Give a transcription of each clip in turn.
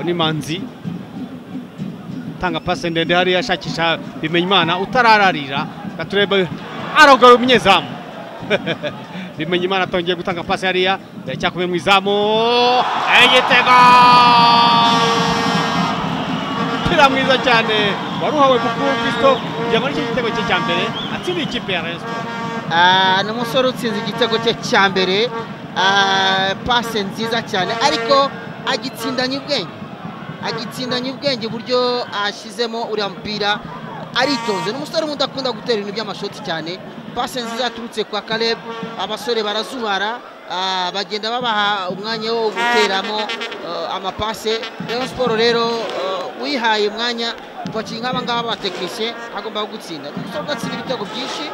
ni Manzi tanga pase ndende hariya ashakisha Bimenyimana utarararira gaturebe arogara umunyezamu Bimenyimana atongeye gutanga pase hariya cyakomeye mu izamu igitego pira mwiza cyane waruhawe Bukuru Christophe yamara iki gitego cye cya mbere atsinda ikipe ya Rayon Sports n'umusore utsinze igitego cye cya mbere pase nziza cyane ariko agitsindanye ubwenge buryo ashizemo uriya mupira aritonze n'umusore mudakunda gutera ibintu by'amashoti cyane pase nziza yaturutse kwa Caleb abasore barazubara bagenda babaha umwanya wo guteramo amapase Rayon Sports rero wihaye umwanya bakinga nk'aba ngaba batekinishe agomba gutsinda n'umusore ugatsinda ibitego byinshi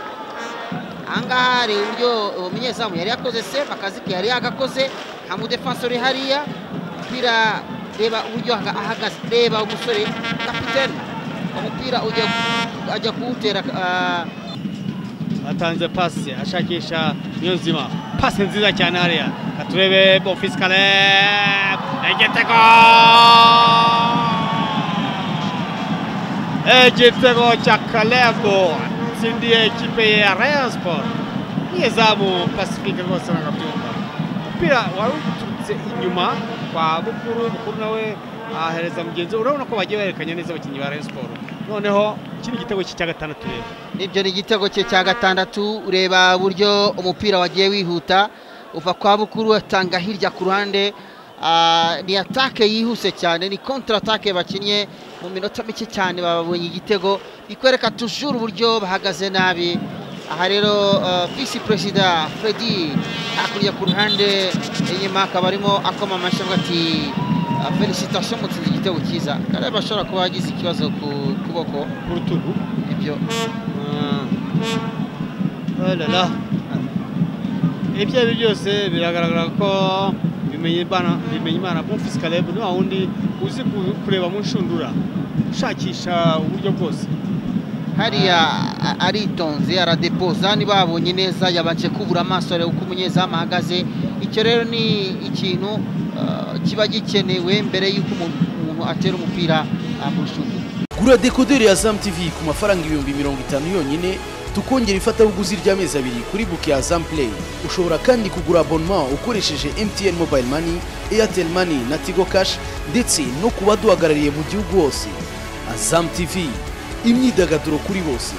ahangaha rero uburyo umunyezamu yari yakoze se akazi ke yari yagakoze nta mudefensori hariya umupira reba uburyo ahagaze reba umusore kapitene umupira ajya kuwutera atanze pasi ashakisha Niyonzima pasi nziza cyane hariya katurebe Bonfils Caleb igitego cya Caleb tsindiye ikipe ya Rayon Sports nyezamu Pacifique rwose nagabyumva umupira wari uturutse inyuma kwa Bukuru nawe ahereza mugenzi urabona ko bagiye berekanya neza abakinnyi ba Rayon Sports noneho kiri igitego cye cya gatandatu rero nibyo ni igitego cye cya gatandatu ureba buryo umupira wagiye wihuta uva kwa Bukuru atanga hirya ku ruhande ni atake yihuse cyane ni contre attaque bakinnye mu minota mike cyane babonye igitego bikwereka toujours uburyo bahagaze nabi aha rero vice president Freddy akuriye ku ruhande inyuma akaba arimo akoma amashyi avuga ati felicitation mutsinze igitego cyiza kandi bashobora kuba yagize ikibazo ku kuboko ku rutugu ibyo ibyo byose biragaragara ko Bimenyimana Bonfils Caleb ni wundi uzi kureba mu nshundura ushakisha uburyo bwose hariya aritonze aradepoza babonye neza yabanje kubura amaso areba uko umunyezamu ahagaze icyo rero ni ikintu kiba gikenewe mbere y'uko umuntu atera umupira mu nshundura gura dekoderi ya Azam TV ku mafaranga 50 yonyine tukongera ifatabuguzi ry'amezi 2 kuri buke ya Azam Play ushobora kandi kugura abonnement ukoresheje MTN Mobile Money Airtel Money na Tigo Cash ndetse no kuba duhagarariye mu gihugu hose Azam TV imyidagaduro kuri bose.